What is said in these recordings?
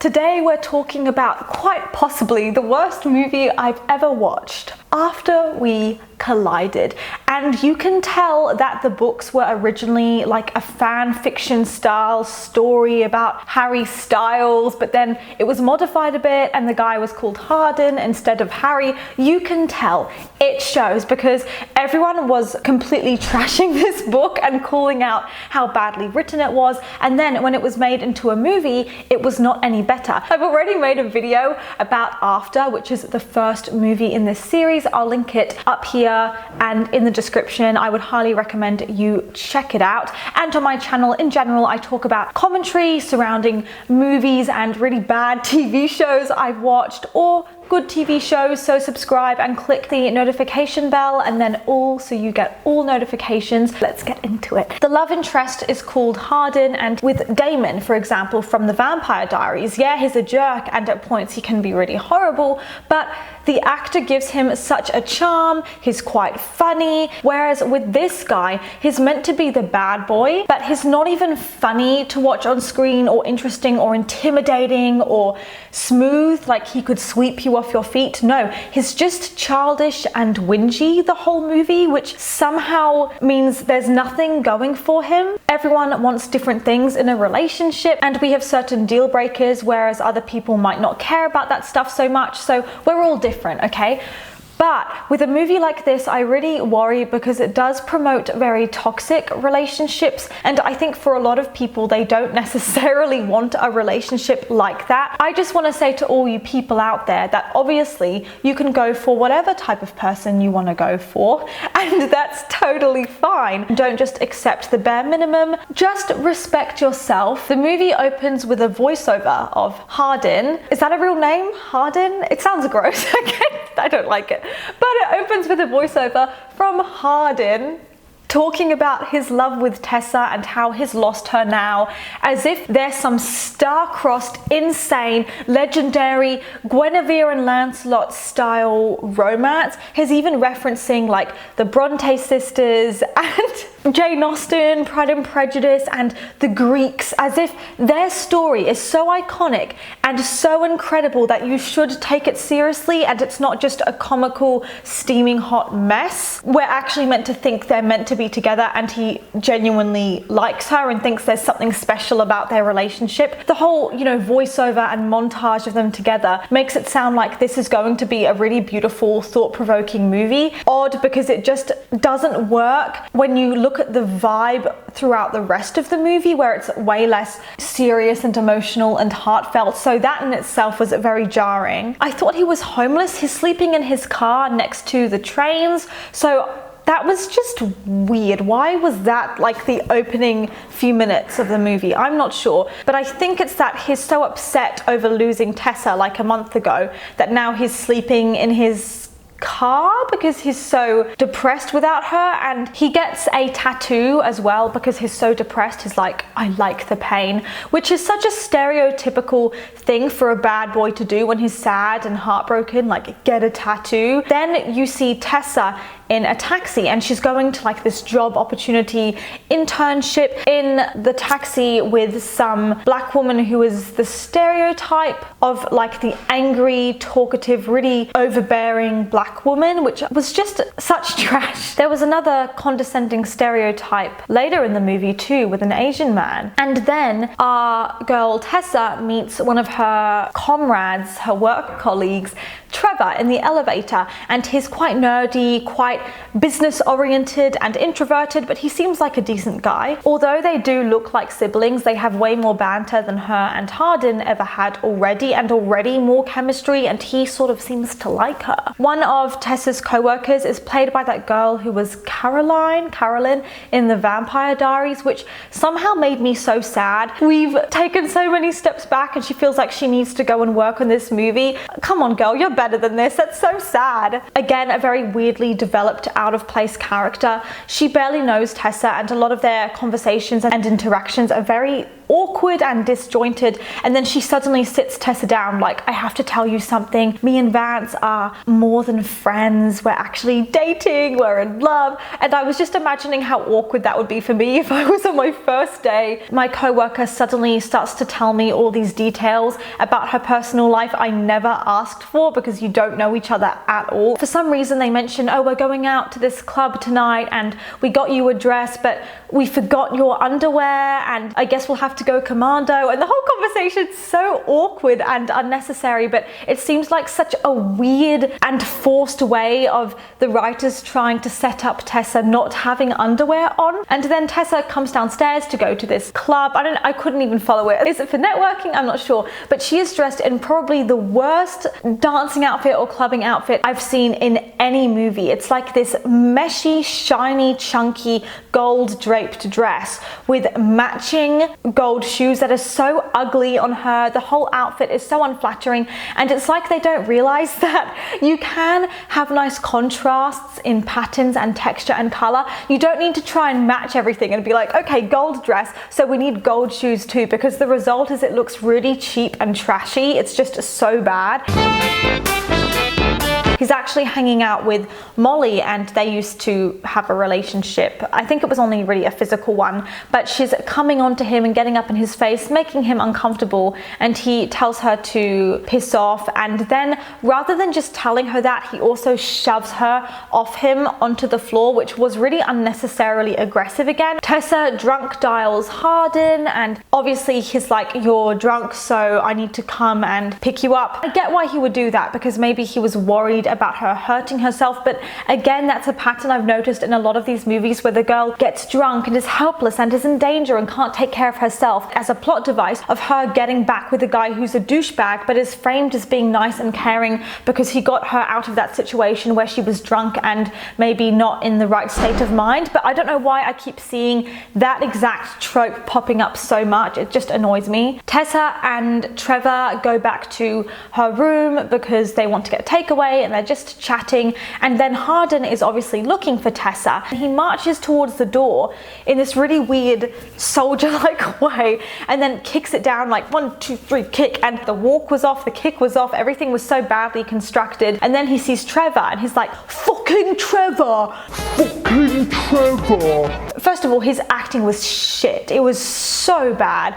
Today we're talking about quite possibly the worst movie I've ever watched, After We Collided. And you can tell that the books were originally like a fan fiction style story about Harry Styles, but then it was modified a bit and the guy was called Hardin instead of Harry. You can tell, it shows, because everyone was completely trashing this book and calling out how badly written it was, and then when it was made into a movie, it was not any better. I've already made a video about After, which is the first movie in this series. I'll link it up here and in the description. I would highly recommend you check it out. And on my channel in general, I talk about commentary surrounding movies and really bad TV shows I've watched, or good TV shows. So subscribe and click the notification bell, and then all, so you get all notifications. Let's get into it. The love interest is called Hardin, and with Damon, for example, from the Vampire Diaries, yeah, he's a jerk and at points he can be really horrible, but the actor gives him such a charm. He's quite funny, whereas with this guy, he's meant to be the bad boy, but he's not even funny to watch on screen, or interesting, or intimidating, or smooth, like he could sweep you off your feet. No, he's just childish and whingy the whole movie, which somehow means there's nothing going for him. Everyone wants different things in a relationship, and we have certain deal breakers, whereas other people might not care about that stuff so much. So we're all different, okay? But with a movie like this, I really worry because it does promote very toxic relationships. And I think for a lot of people, they don't necessarily want a relationship like that. I just want to say to all you people out there that obviously you can go for whatever type of person you want to go for, and that's totally fine. Don't just accept the bare minimum, just respect yourself. The movie opens with a voiceover of Hardin. Is that a real name? Hardin? It sounds gross. Okay, I don't like it. But it opens with a voiceover from Hardin talking about his love with Tessa and how he's lost her now, as if there's some star-crossed, insane, legendary Guinevere and Lancelot style romance. He's even referencing like the Bronte sisters and Jane Austen, Pride and Prejudice, and the Greeks, as if their story is so iconic and so incredible that you should take it seriously, and it's not just a comical, steaming hot mess. We're actually meant to think they're meant to be together, and he genuinely likes her and thinks there's something special about their relationship. The whole, voiceover and montage of them together makes it sound like this is going to be a really beautiful, thought-provoking movie. Odd, because it just doesn't work when you look at the vibe throughout the rest of the movie, where it's way less serious and emotional and heartfelt. So that in itself was very jarring. I thought he was homeless. He's sleeping in his car next to the trains. So that was just weird. Why was that like the opening few minutes of the movie? I'm not sure, but I think it's that he's so upset over losing Tessa like a month ago that now he's sleeping in his car because he's so depressed without her. And he gets a tattoo as well because he's so depressed. He's like, I like the pain, which is such a stereotypical thing for a bad boy to do when he's sad and heartbroken, like get a tattoo. Then you see Tessa in a taxi, and she's going to like this job opportunity internship in the taxi with some black woman who is the stereotype of like the angry, talkative, really overbearing black woman, which was just such trash. There was another condescending stereotype later in the movie too, with an Asian man. And then our girl Tessa meets one of her comrades, her work colleagues, Trevor, in the elevator, and he's quite nerdy, quite business oriented and introverted, but he seems like a decent guy. Although they do look like siblings, they have way more banter than her and Hardin ever had already, and already more chemistry, and he sort of seems to like her. One of Tessa's co-workers is played by that girl who was Carolyn in the Vampire Diaries, which somehow made me so sad. We've taken so many steps back and she feels like she needs to go and work on this movie. Come on girl, you're better than this. That's so sad. Again, a very weirdly developed, out of place character. She barely knows Tessa, and a lot of their conversations and interactions are very awkward and disjointed. And then she suddenly sits Tessa down like, I have to tell you something. Me and Vance are more than friends. We're actually dating. We're in love. And I was just imagining how awkward that would be for me if I was on my first day. My coworker suddenly starts to tell me all these details about her personal life I never asked for, because you don't know each other at all. For some reason they mention, oh, we're going out to this club tonight and we got you a dress, but we forgot your underwear and I guess we'll have to go commando. And the whole conversation's so awkward and unnecessary, but it seems like such a weird and forced way of the writers trying to set up Tessa not having underwear on. And then Tessa comes downstairs to go to this club. I couldn't even follow it. Is it for networking? I'm not sure. But she is dressed in probably the worst dancing outfit or clubbing outfit I've seen in any movie. It's like this meshy, shiny, chunky, gold draped dress with matching gold shoes that are so ugly on her. The whole outfit is so unflattering, and it's like they don't realize that you can have nice contrasts in patterns and texture and color. You don't need to try and match everything and be like, okay, gold dress, so we need gold shoes too, because the result is it looks really cheap and trashy. It's just so bad. He's actually hanging out with Molly and they used to have a relationship. I think it was only really a physical one, but she's coming on to him and getting up in his face, making him uncomfortable, and he tells her to piss off. And then rather than just telling her that, he also shoves her off him onto the floor, which was really unnecessarily aggressive again. Tessa drunk dials Hardin, and obviously he's like, you're drunk, so I need to come and pick you up. I get why he would do that, because maybe he was worried about her hurting herself, but again, that's a pattern I've noticed in a lot of these movies where the girl gets drunk and is helpless and is in danger and can't take care of herself, as a plot device of her getting back with a guy who's a douchebag but is framed as being nice and caring because he got her out of that situation where she was drunk and maybe not in the right state of mind. But I don't know why I keep seeing that exact trope popping up so much. It just annoys me. Tessa and Trevor go back to her room because they want to get a takeaway and they're just chatting, and then Hardin is obviously looking for Tessa. He marches towards the door in this really weird soldier-like way and then kicks it down like 1, 2, 3 kick, and the walk was off, the kick was off, everything was so badly constructed. And then he sees Trevor and he's like, fucking Trevor! Fucking Trevor! First of all, his acting was shit. It was so bad.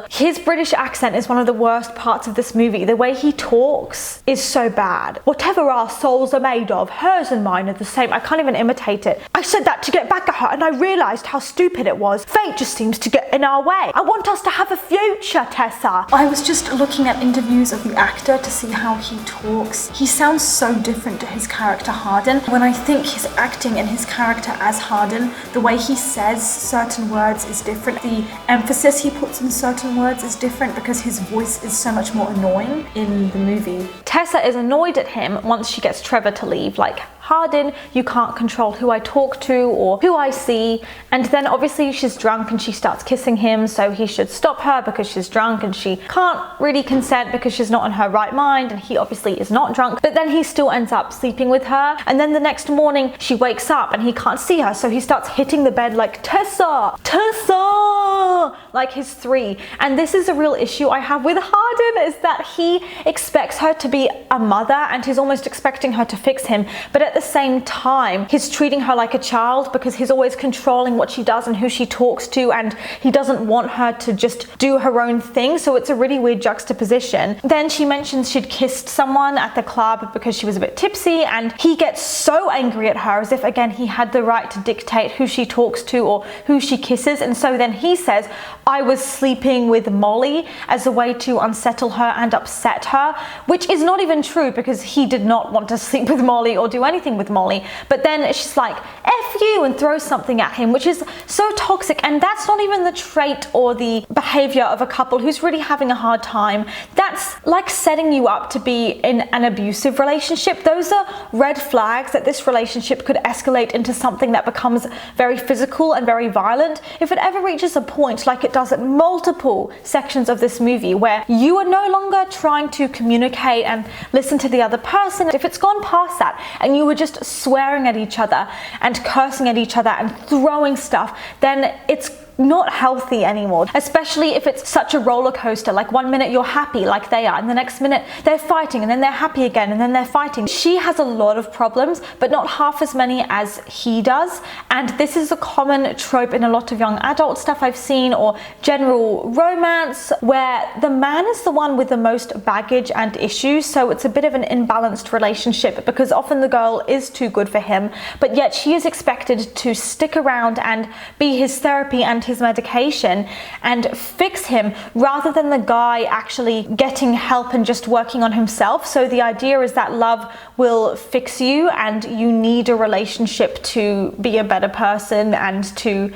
His British accent is one of the worst parts of this movie. The way he talks is so bad. Whatever our souls are made of, hers and mine are the same. I can't even imitate it. I said that to get back at her and I realised how stupid it was. Fate just seems to get in our way. I want us to have a future, Tessa. I was just looking at interviews of the actor to see how he talks. He sounds so different to his character Hardin. When I think his acting and his character as Hardin, the way he says certain words is different. The emphasis he puts in certain words is different because his voice is so much more annoying in the movie. Tessa is annoyed at him once she gets Trevor to leave, like, Hardin, you can't control who I talk to or who I see. And then obviously she's drunk and she starts kissing him, so he should stop her because she's drunk and she can't really consent because she's not in her right mind, and he obviously is not drunk. But then he still ends up sleeping with her, and then the next morning she wakes up and he can't see her, so he starts hitting the bed like, Tessa! Tessa! Like he's 3. And this is a real issue I have with Hardin, is that he expects her to be a mother and he's almost expecting her to fix him, but at the same time he's treating her like a child because he's always controlling what she does and who she talks to, and he doesn't want her to just do her own thing. So it's a really weird juxtaposition. Then she mentions she'd kissed someone at the club because she was a bit tipsy, and he gets so angry at her as if again he had the right to dictate who she talks to or who she kisses. And so then he says, I was sleeping with Molly, as a way to unsettle her and upset her, which is not even true because he did not want to sleep with Molly or do anything with Molly. But then she's like, F you, and throws something at him, which is so toxic. And that's not even the trait or the behavior of a couple who's really having a hard time. That's like setting you up to be in an abusive relationship. Those are red flags that this relationship could escalate into something that becomes very physical and very violent if it ever reaches a point like it does at multiple sections of this movie where you are no longer trying to communicate and listen to the other person. If it's gone past that and you were just swearing at each other and cursing at each other and throwing stuff, then it's not healthy anymore, especially if it's such a roller coaster. Like one minute you're happy like they are, and the next minute they're fighting, and then they're happy again, and then they're fighting. She has a lot of problems, but not half as many as he does. And this is a common trope in a lot of young adult stuff I've seen, or general romance, where the man is the one with the most baggage and issues. So it's a bit of an imbalanced relationship, because often the girl is too good for him, but yet she is expected to stick around and be his therapy and his medication and fix him, rather than the guy actually getting help and just working on himself. So the idea is that love will fix you, and you need a relationship to be a better person and to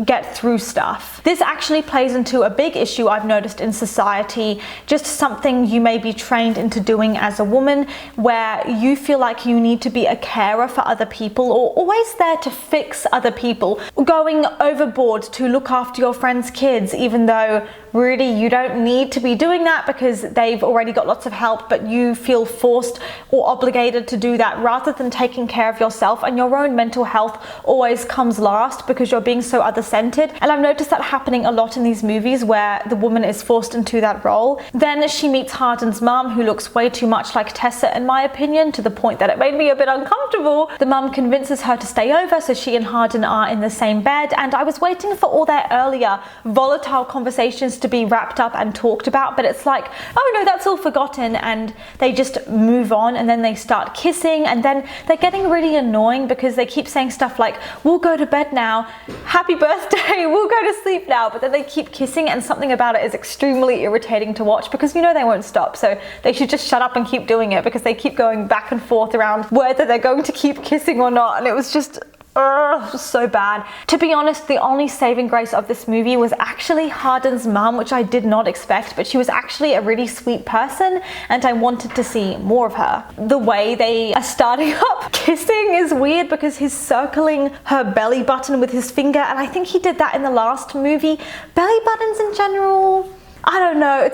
get through stuff. This actually plays into a big issue I've noticed in society, just something you may be trained into doing as a woman, where you feel like you need to be a carer for other people, or always there to fix other people, going overboard to look after your friends' kids, even though really you don't need to be doing that because they've already got lots of help, but you feel forced or obligated to do that rather than taking care of yourself. And your own mental health always comes last because you're being so other-centered. And I've noticed that happening a lot in these movies where the woman is forced into that role. Then she meets Hardin's mum, who looks way too much like Tessa in my opinion, to the point that it made me a bit uncomfortable. The mum convinces her to stay over, so she and Hardin are in the same bed, and I was waiting for all their earlier volatile conversations to be wrapped up and talked about, but it's like, oh no, that's all forgotten, and they just move on, and then they start kissing, and then they're getting really annoying because they keep saying stuff like, we'll go to bed now, happy birthday, we'll go to sleep now, but then they keep kissing, and something about it is extremely irritating to watch, because you know they won't stop, so they should just shut up and keep doing it, because they keep going back and forth around whether they're going to keep kissing or not, and it was just so bad. To be honest, the only saving grace of this movie was actually Hardin's mum, which I did not expect, but she was actually a really sweet person, and I wanted to see more of her. The way they are starting up kissing is weird, because he's circling her belly button with his finger, and I think he did that in the last movie. Belly buttons in general, I don't know,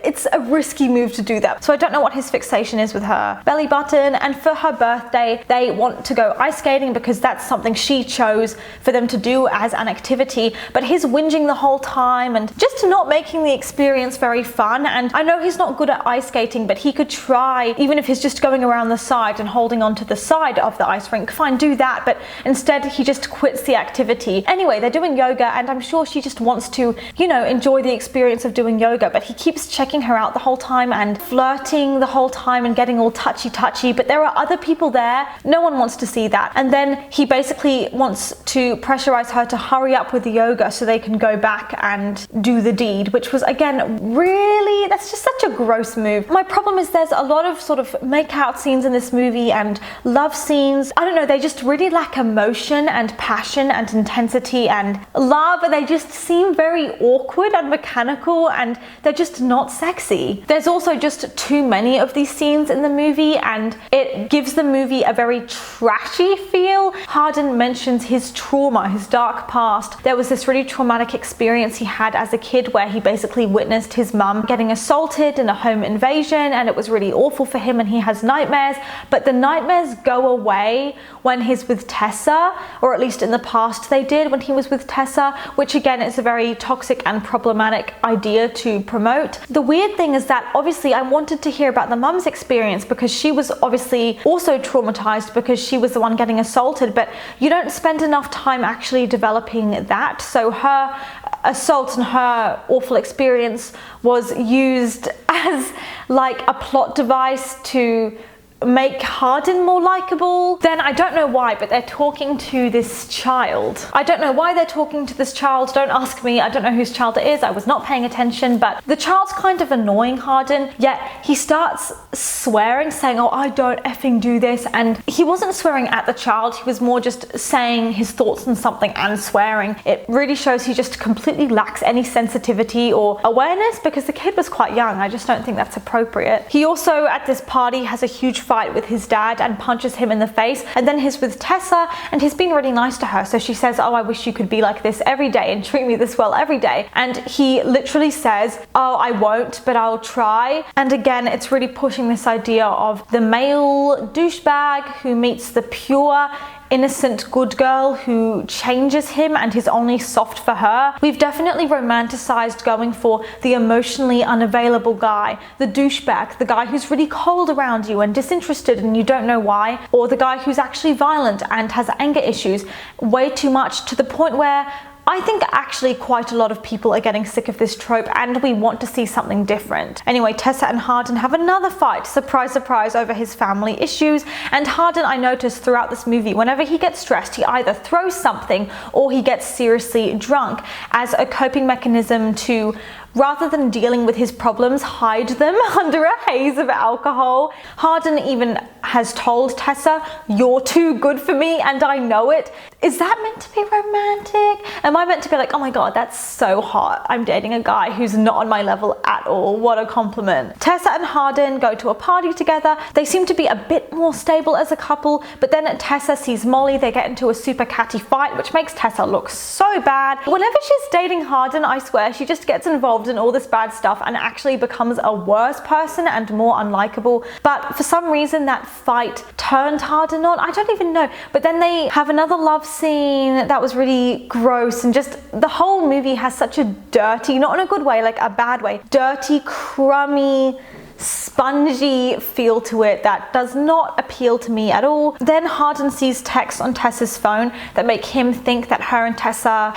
it's a risky move to do that. So I don't know what his fixation is with her belly button. And for her birthday, they want to go ice skating because that's something she chose for them to do as an activity. But he's whinging the whole time and just not making the experience very fun. And I know he's not good at ice skating, but he could try, even if he's just going around the side and holding onto the side of the ice rink. Fine, do that. But instead, he just quits the activity. Anyway, they're doing yoga, and I'm sure she just wants to, you know, enjoy the experience of doing yoga, but he keeps checking her out the whole time and flirting the whole time and getting all touchy, but there are other people there. No one wants to see that. And then he basically wants to pressurize her to hurry up with the yoga so they can go back and do the deed, which was, again, really, that's just such a gross move. My problem is there's a lot of sort of make-out scenes in this movie and love scenes. I don't know, they just really lack emotion and passion and intensity and love, and they just seem very awkward and mechanical, and they're just not sexy. There's also just too many of these scenes in the movie, and it gives the movie a very trashy feel. Hardin mentions his trauma, his dark past. There was this really traumatic experience he had as a kid where he basically witnessed his mum getting assaulted in a home invasion, and it was really awful for him, and he has nightmares, but the nightmares go away when he's with Tessa, or at least in the past they did when he was with Tessa, which again is a very toxic and problematic idea to promote. The weird thing is that obviously I wanted to hear about the mum's experience, because she was obviously also traumatized because she was the one getting assaulted, but you don't spend enough time actually developing that. So her assault and her awful experience was used as like a plot device to make Hardin more likable. Then I don't know why, but they're talking to this child. I don't know why they're talking to this child. Don't ask me. I don't know whose child it is. I was not paying attention, but the child's kind of annoying Hardin, yet he starts swearing, saying, oh, I don't effing do this. And he wasn't swearing at the child. He was more just saying his thoughts on something and swearing. It really shows he just completely lacks any sensitivity or awareness, because the kid was quite young. I just don't think that's appropriate. He also, at this party, has a huge fight with his dad and punches him in the face, and then he's with Tessa and he's being really nice to her, so she says, oh, I wish you could be like this every day and treat me this well every day, and he literally says, oh, I won't, but I'll try. And again, it's really pushing this idea of the male douchebag who meets the pure, innocent good girl who changes him and is only soft for her. We've definitely romanticized going for the emotionally unavailable guy, the douchebag, the guy who's really cold around you and disinterested and you don't know why, or the guy who's actually violent and has anger issues, way too much, to the point where I think actually quite a lot of people are getting sick of this trope and we want to see something different. Anyway, Tessa and Hardin have another fight, surprise, surprise, over his family issues. And Hardin, I noticed throughout this movie, whenever he gets stressed, he either throws something or he gets seriously drunk as a coping mechanism to, rather than dealing with his problems, hide them under a haze of alcohol. Hardin even has told Tessa, "You're too good for me and I know it." Is that meant to be romantic? Am I meant to be like, oh my god, that's so hot, I'm dating a guy who's not on my level at all, what a compliment. Tessa and Hardin go to a party together. They seem to be a bit more stable as a couple, but then Tessa sees Molly, they get into a super catty fight, which makes Tessa look so bad. Whenever she's dating Hardin, I swear, she just gets involved in all this bad stuff and actually becomes a worse person and more unlikable. But for some reason that fight turned Hardin on. I don't even know. But then they have another love scene that was really gross, and just the whole movie has such a dirty, not in a good way, like a bad way, dirty, crummy, spongy feel to it that does not appeal to me at all. Then Hardin sees texts on Tessa's phone that make him think that her and Trevor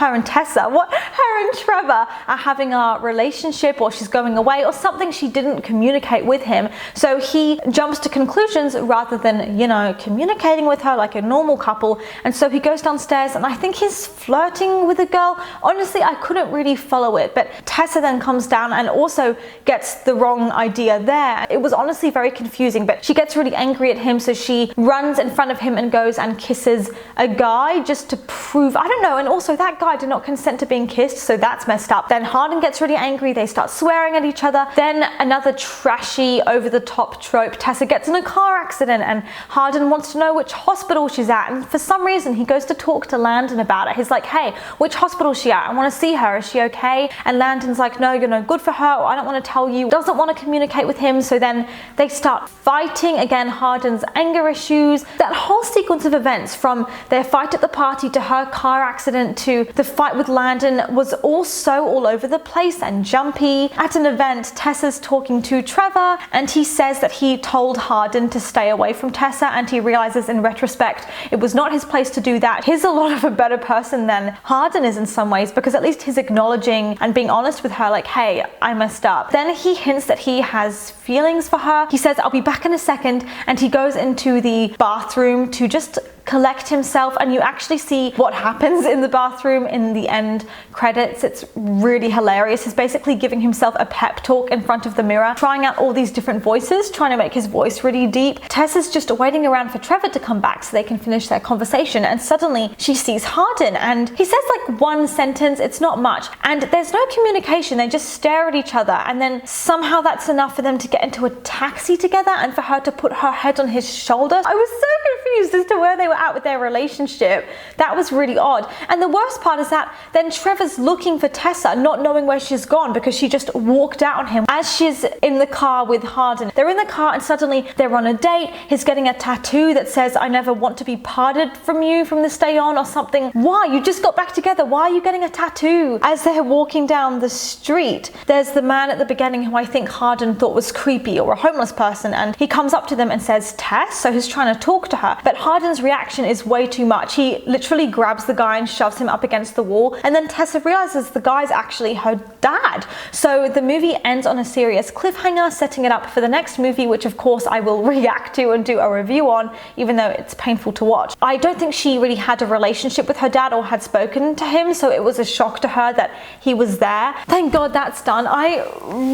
are having a relationship, or she's going away, or something she didn't communicate with him. So he jumps to conclusions rather than, you know, communicating with her like a normal couple. And so he goes downstairs and I think he's flirting with a girl. Honestly, I couldn't really follow it, but Tessa then comes down and also gets the wrong idea there. It was honestly very confusing, but she gets really angry at him, so she runs in front of him and goes and kisses a guy just to prove, I don't know, and also that guy did not consent to being kissed, so that's messed up. Then Hardin gets really angry, they start swearing at each other. Then another trashy, over-the-top trope, Tessa gets in a car accident and Hardin wants to know which hospital she's at, and for some reason he goes to talk to Landon about it. He's like, hey, which hospital is she at? I want to see her, is she okay? And Landon's like, no, you're no good for her, or I don't want to tell you. Doesn't want to communicate with him, so then they start fighting. Again, Hardin's anger issues. That whole sequence of events, from their fight at the party to her car accident to the fight with Landon, was all so all over the place and jumpy. At an event, Tessa's talking to Trevor and he says that he told Hardin to stay away from Tessa, and he realizes in retrospect it was not his place to do that. He's a lot of a better person than Hardin is in some ways, because at least he's acknowledging and being honest with her, like, hey, I messed up. Then he hints that he has feelings for her. He says, I'll be back in a second, and he goes into the bathroom to just collect himself, and you actually see what happens in the bathroom in the end credits. It's really hilarious. He's basically giving himself a pep talk in front of the mirror, trying out all these different voices, trying to make his voice really deep. Tessa's just waiting around for Trevor to come back so they can finish their conversation, and suddenly she sees Hardin and he says like one sentence, it's not much, and there's no communication. They just stare at each other, and then somehow that's enough for them to get into a taxi together and for her to put her head on his shoulder. I was so confused as to where they were at with their relationship. That was really odd. And the worst part is that then Trevor's looking for Tessa, not knowing where she's gone because she just walked out on him as she's in the car with Hardin. They're in the car and suddenly they're on a date. He's getting a tattoo that says, I never want to be parted from you from this day on, or something. Why? You just got back together. Why are you getting a tattoo? As they're walking down the street, there's the man at the beginning who I think Hardin thought was creepy, or a homeless person, and he comes up to them and says, Tess? So he's trying to talk to her, but Hardin's reaction is way too much. He literally grabs the guy and shoves him up against the wall, and then Tessa realizes the guy's actually her dad. So the movie ends on a serious cliffhanger, setting it up for the next movie, which of course I will react to and do a review on, even though it's painful to watch. I don't think she really had a relationship with her dad or had spoken to him, so it was a shock to her that he was there. Thank God that's done. I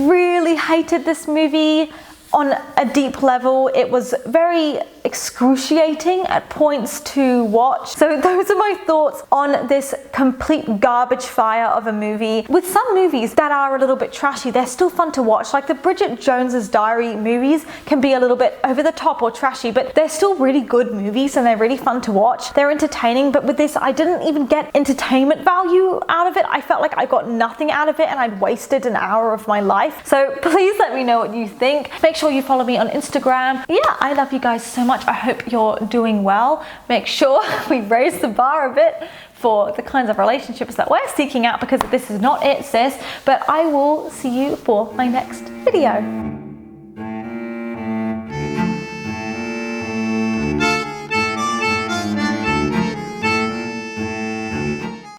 really hated this movie on a deep level. It was very excruciating at points to watch. So those are my thoughts on this complete garbage fire of a movie. With some movies that are a little bit trashy, they're still fun to watch. Like the Bridget Jones's Diary movies can be a little bit over the top or trashy, but they're still really good movies and they're really fun to watch. They're entertaining, but with this, I didn't even get entertainment value out of it. I felt like I got nothing out of it and I'd wasted an hour of my life. So please let me know what you think. Make sure you follow me on Instagram. Yeah, I love you guys so much. much. I hope you're doing well. Make sure we raise the bar a bit for the kinds of relationships that we're seeking out, because this is not it, sis. But I will see you for my next video.